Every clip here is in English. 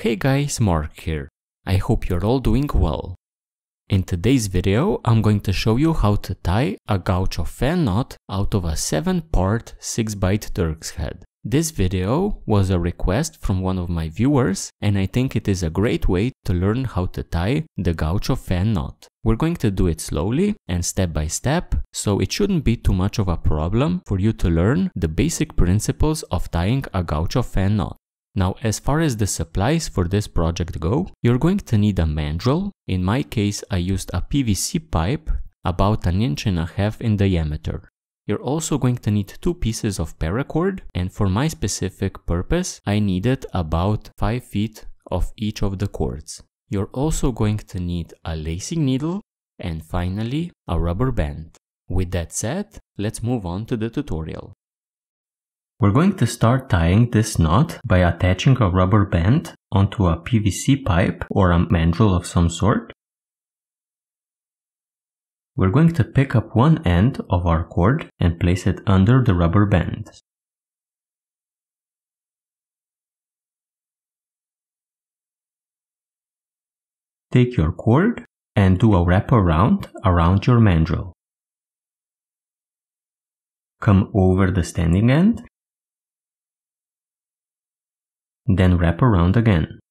Hey guys, Mark here. I hope you're all doing well. In today's video, I'm going to show you how to tie a Gaucho fan knot out of a 7-part 6-byte Turk's head. This video was a request from one of my viewers, and I think it is a great way to learn how to tie the Gaucho fan knot. We're going to do it slowly and step by step, so it shouldn't be too much of a problem for you to learn the basic principles of tying a Gaucho fan knot. Now, as far as the supplies for this project go, you're going to need a mandrel. In my case, I used a PVC pipe about 1.5 inches in diameter. You're also going to need 2 pieces of paracord, and for my specific purpose, I needed about 5 feet of each of the cords. You're also going to need a lacing needle and finally a rubber band. With that said, let's move on to the tutorial. We're going to start tying this knot by attaching a rubber band onto a PVC pipe or a mandrel of some sort. We're going to pick up one end of our cord and place it under the rubber band. Take your cord and do a wraparound around your mandrel. Come over the standing end. Then wrap around again.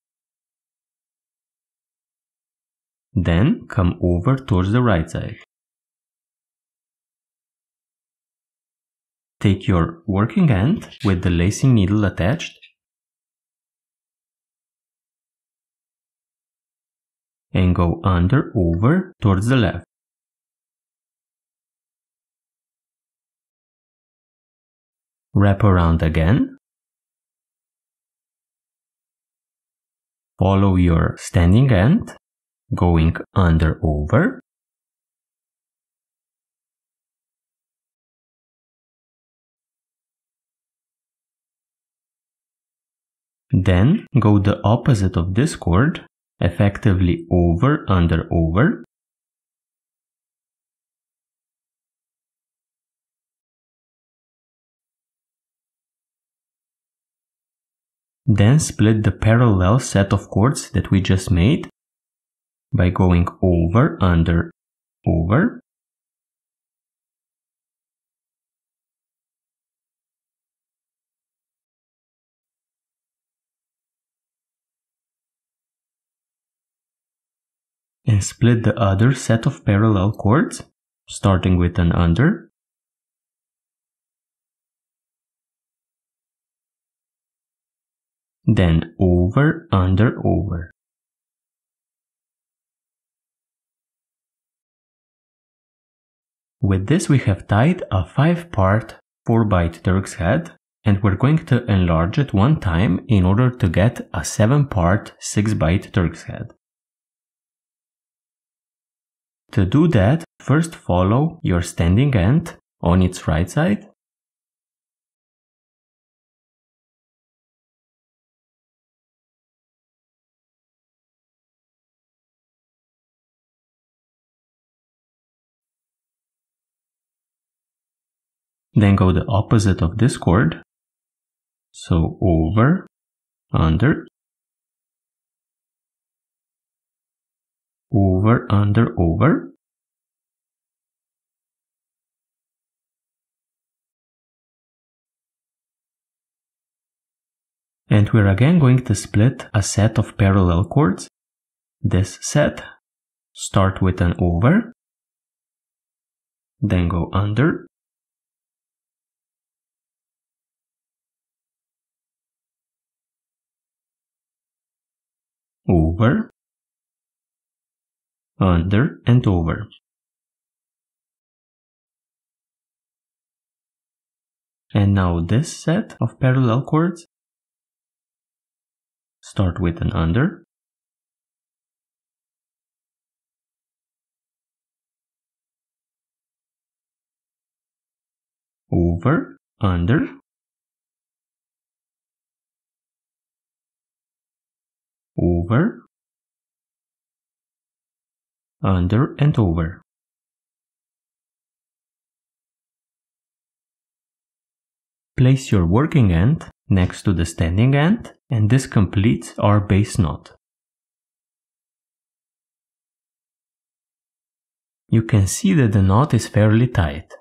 Then come over towards the right side. Take your working end with the lacing needle attached and go over towards the left. Wrap around again. Follow your standing end, going over. Then go the opposite of this cord, effectively over. Then split the parallel set of cords that we just made by going over. And split the other set of parallel cords, starting with an under. Then over. With this we have tied a 5-part 4-byte Turk's head, and we're going to enlarge it one time in order to get a 7-part 6-byte Turk's head. To do that, first follow your standing end on its right side. Then go the opposite of this cord. So over. Over. And we're again going to split a set of parallel cords. This set, start with an over, then go under, over, under, and over. And now this set of parallel cords, start with an under, over, under, over, under, and over. Place your working end next to the standing end, and this completes our base knot. You can see that the knot is fairly tight.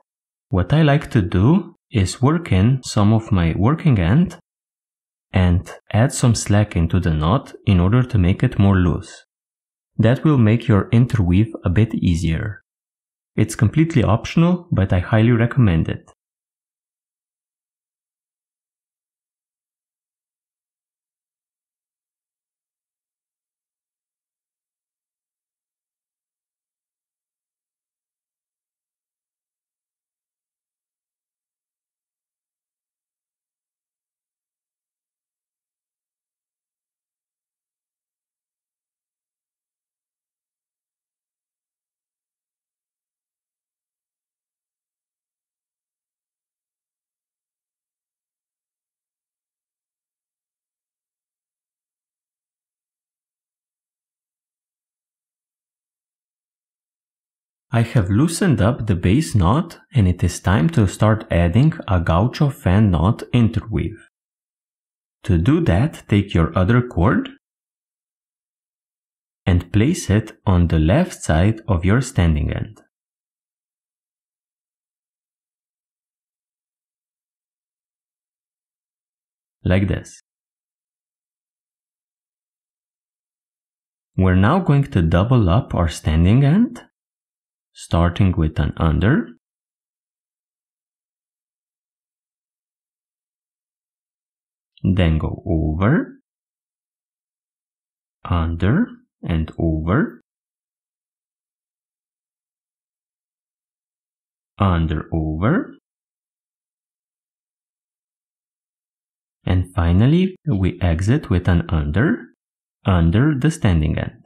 What I like to do is work in some of my working end and add some slack into the knot in order to make it more loose. That will make your interweave a bit easier. It's completely optional, but I highly recommend it. I have loosened up the base knot and it is time to start adding a Gaucho fan knot interweave. To do that, take your other cord and place it on the left side of your standing end. Like this. We're now going to double up our standing end, starting with an under, then go over, under and over, under over, and finally we exit with an under the standing end.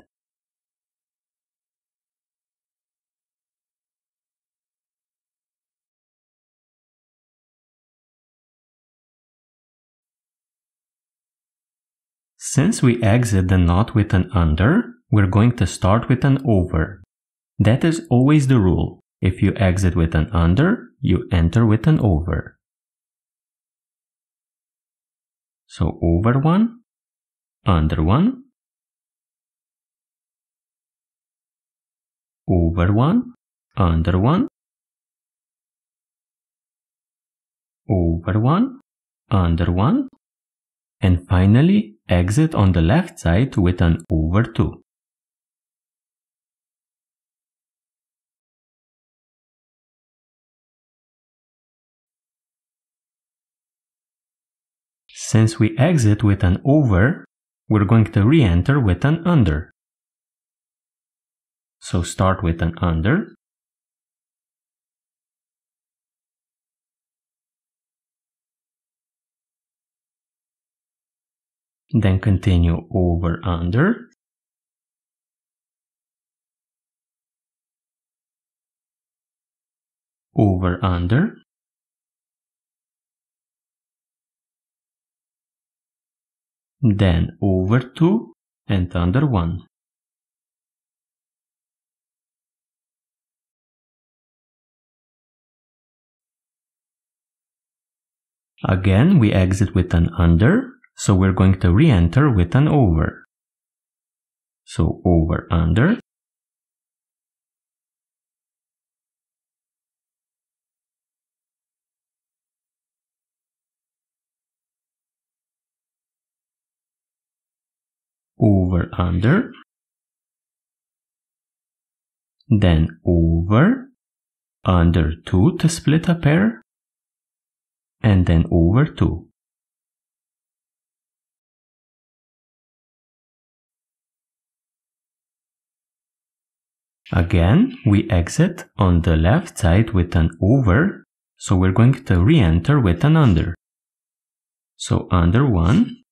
Since we exit the knot with an under, we're going to start with an over. That is always the rule. If you exit with an under, you enter with an over. So over one, under one, over one, under one, over one, under one, and finally exit on the left side with an over two. Since we exit with an over, we're going to re-enter with an under. So start with an under, then continue over under, over under, then over two and under one. Again, we exit with an under, so we're going to re-enter with an over. So over under, over under, then over, under two to split a pair, and then over two. Again, we exit on the left side with an over, so we're going to re-enter with an under. So under one,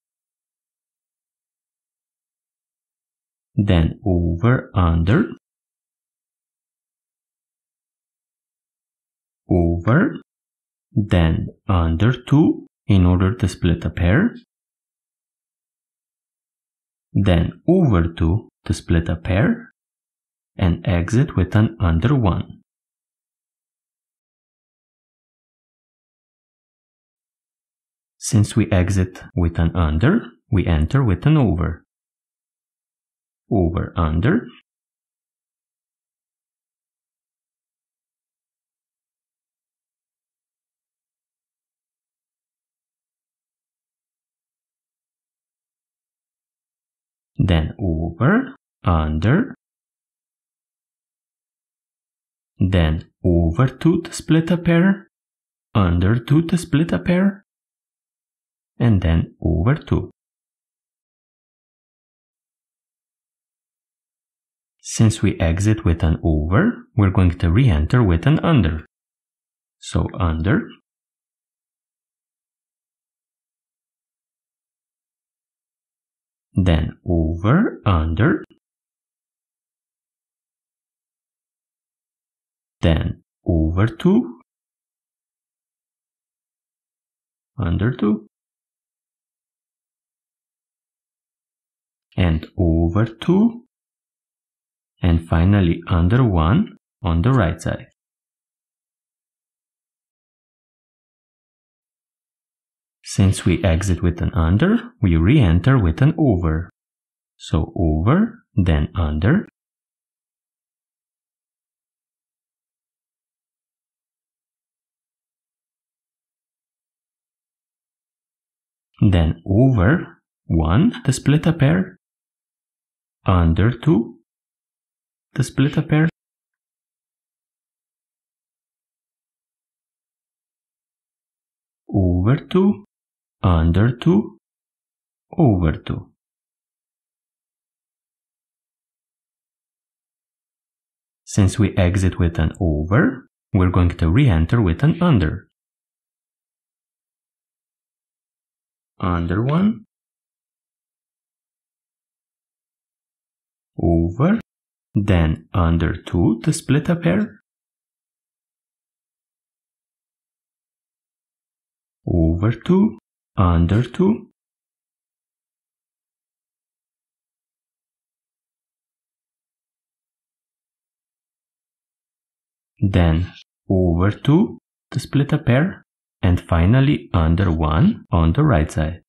then over under, over, then under two in order to split a pair, then over two to split a pair, and exit with an under one. Since we exit with an under, we enter with an over. Over, under. Then over, under. Then over 2 to split a pair, under 2 to split a pair, and then over 2. Since we exit with an over, we're going to re-enter with an under. So under, then over, under, then over 2, under 2, and over 2, and finally under 1 on the right side. Since we exit with an under, we re-enter with an over. So over, then under, then over 1 to split a pair, under 2 to split a pair, over 2, under 2, over 2. Since we exit with an over, we're going to re-enter with an under. Under 1, over, then under 2 to split a pair, over 2, under 2, then over 2 to split a pair, and finally under 1 on the right side.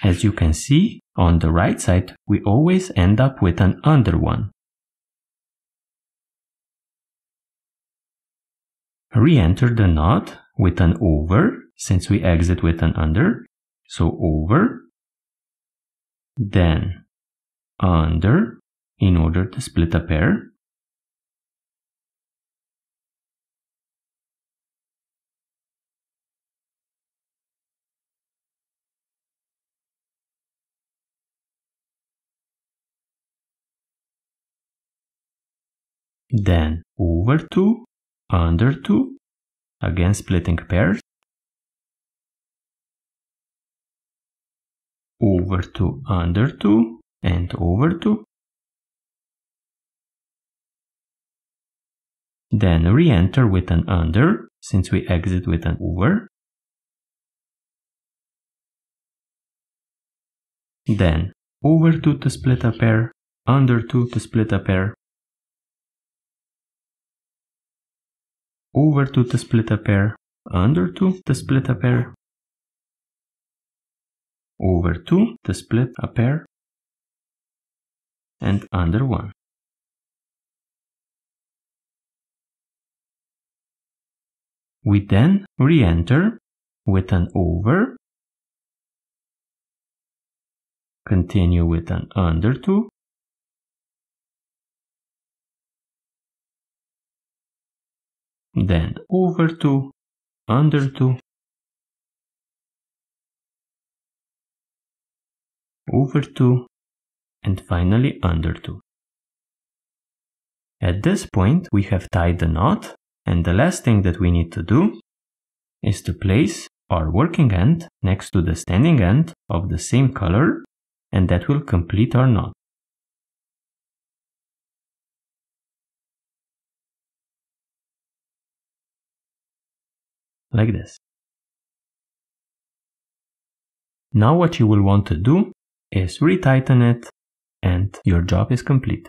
As you can see, on the right side, we always end up with an under 1. Re-enter the knot with an over, since we exit with an under. So over, then under, in order to split a pair, then over 2, under 2, again splitting pairs, over 2, under 2, and over 2. Then re-enter with an under, since we exit with an over. Then over 2 to split a pair, under 2 to split a pair, over 2 to split a pair, under 2 to split a pair, over 2 to split a pair, and under 1. We then re-enter with an over, continue with an under 2, then over 2, under 2, over 2, and finally under 2. At this point, we have tied the knot, and the last thing that we need to do is to place our working end next to the standing end of the same color, and that will complete our knot. Like this. Now what you will want to do is retighten it, and your job is complete.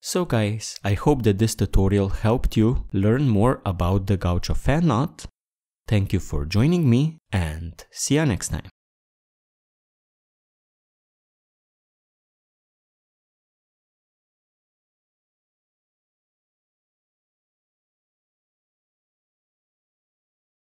So guys, I hope that this tutorial helped you learn more about the Gaucho fan knot. Thank you for joining me and see you next time.